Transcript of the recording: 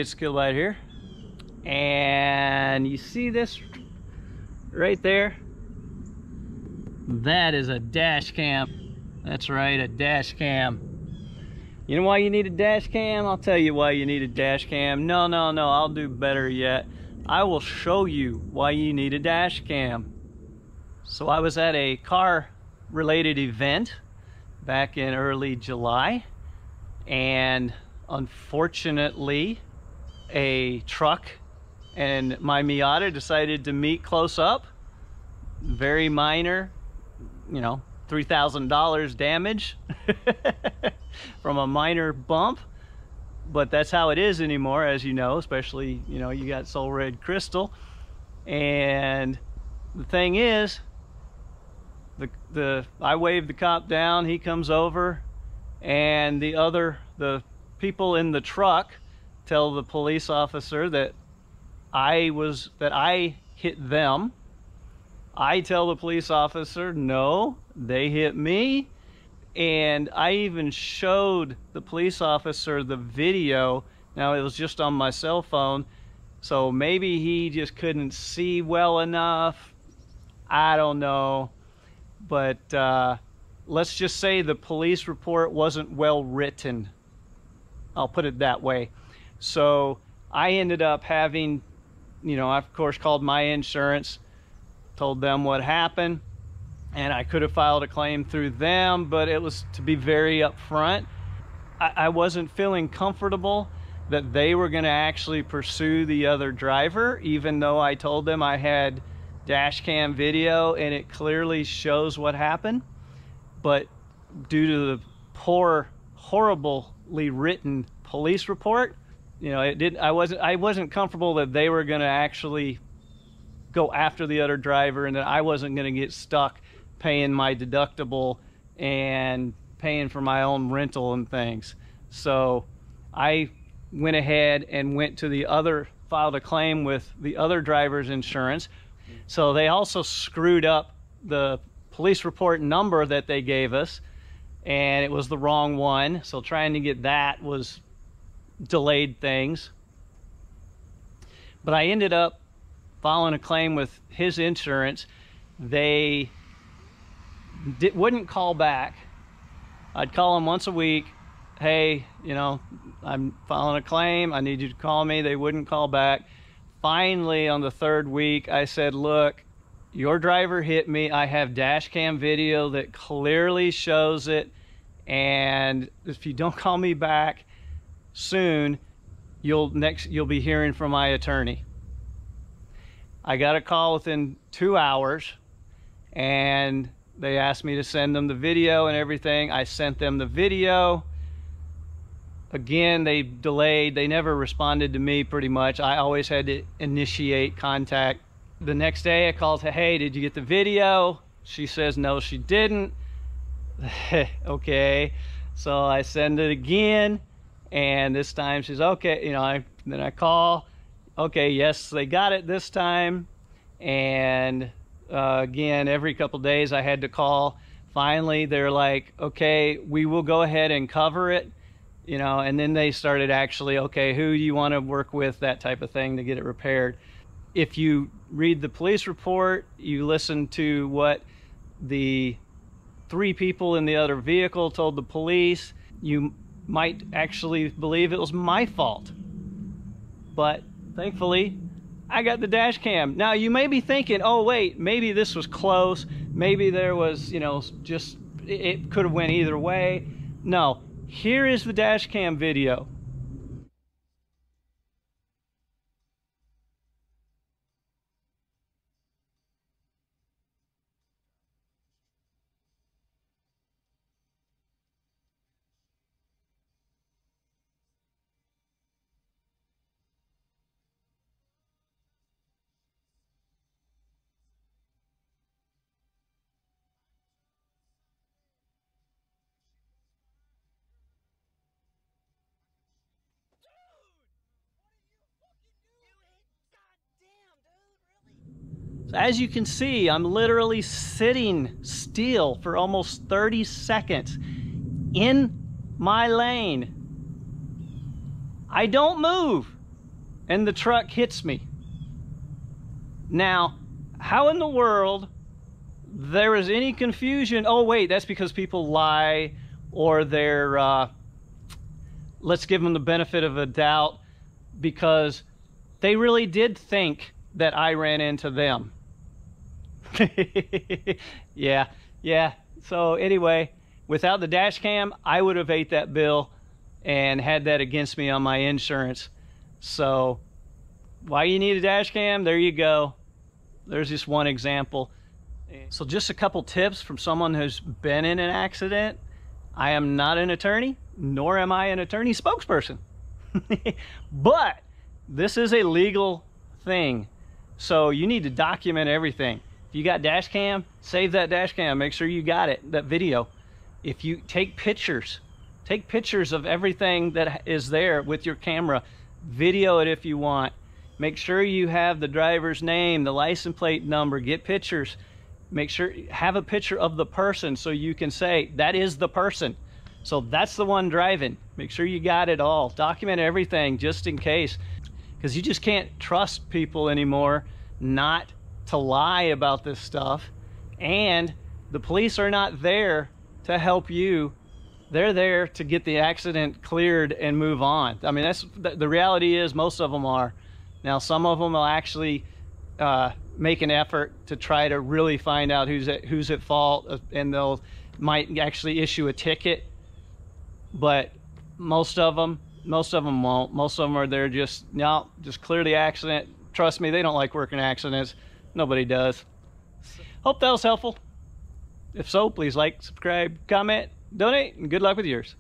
Affiliate Skill Light here, and you see this right there? That is a dash cam. That's right, a dash cam. You know why you need a dash cam? I'll tell you why you need a dash cam. No, I'll do better yet. I will show you why you need a dash cam. So I was at a car related event back in early July, and unfortunately a truck and my Miata decided to meet close up. Very minor, you know, $3,000 damage from a minor bump, but that's how it is anymore, as you know, especially, you know, you got Soul Red Crystal. And the thing is, I waved the cop down, he comes over, and the people in the truck tell the police officer that I hit them. I tell the police officer, no, they hit me. And I even showed the police officer the video. Now, it was just on my cell phone, so maybe he just couldn't see well enough. I don't know. But let's just say the police report wasn't well written. I'll put it that way. So I ended up having, you know, I of course called my insurance, told them what happened, and I could have filed a claim through them, but it was to be very upfront. I wasn't feeling comfortable that they were going to actually pursue the other driver, even though I told them I had dash cam video and it clearly shows what happened. But due to the poor, horribly written police report, you know, I wasn't comfortable that they were going to actually go after the other driver, and that I wasn't going to get stuck paying my deductible and paying for my own rental and things. So I went ahead and filed a claim with the other driver's insurance. So they also screwed up the police report number that they gave us, and it was the wrong one. So trying to get that was delayed things. But I ended up filing a claim with his insurance. They wouldn't call back. I'd call them once a week. Hey, you know, I'm filing a claim, I need you to call me. They wouldn't call back. Finally, on the third week, I said, look, your driver hit me. I have dash cam video that clearly shows it, and if you don't call me back soon, you'll be hearing from my attorney. I got a call within 2 hours, and they asked me to send them the video and everything. I sent them the video. Again, they delayed. They never responded to me pretty much. I always had to initiate contact. The next day I called her, hey, did you get the video? She says, no, she didn't. Okay, so I send it again, and this time she's okay. You know, then I call. Okay, yes, they got it this time. And again, every couple days I had to call. Finally, they're like, okay, we will go ahead and cover it. You know, and then they started actually, okay, who do you want to work with, that type of thing, to get it repaired. If you read the police report, you listen to what the 3 people in the other vehicle told the police, you might actually believe it was my fault. But thankfully, I got the dash cam. Now, you may be thinking, oh, wait, maybe this was close. Maybe there was, you know, just, it could have went either way. No, here is the dash cam video. So as you can see, I'm literally sitting still for almost 30 seconds in my lane. I don't move. and the truck hits me. Now, how in the world there is any confusion? Oh wait, that's because people lie, or they're let's give them the benefit of a doubt, because they really did think that I ran into them. Yeah. So anyway, without the dash cam, I would have ate that bill and had that against me on my insurance. So why you need a dash cam? There you go. There's just one example. So just a couple tips from someone who's been in an accident. I am not an attorney, nor am I an attorney spokesperson. But this is a legal thing. So you need to document everything. If you got dash cam, save that dash cam. Make sure you got it, that video. If you take pictures of everything that is there with your camera. Video it if you want. Make sure you have the driver's name, the license plate number. Get pictures. Make sure, have a picture of the person so you can say, that is the person. So that's the one driving. Make sure you got it all. Document everything just in case. Because you just can't trust people anymore not to lie about this stuff. And the police are not there to help you. They're there to get the accident cleared and move on. I mean, that's the reality is most of them are. Now, some of them will actually make an effort to try to really find out who's at fault, and might actually issue a ticket. But most of them won't. Most of them are there just clear the accident. Trust me, they don't like working accidents. Nobody does. Hope that was helpful. If so, please like, subscribe, comment, donate, and good luck with yours.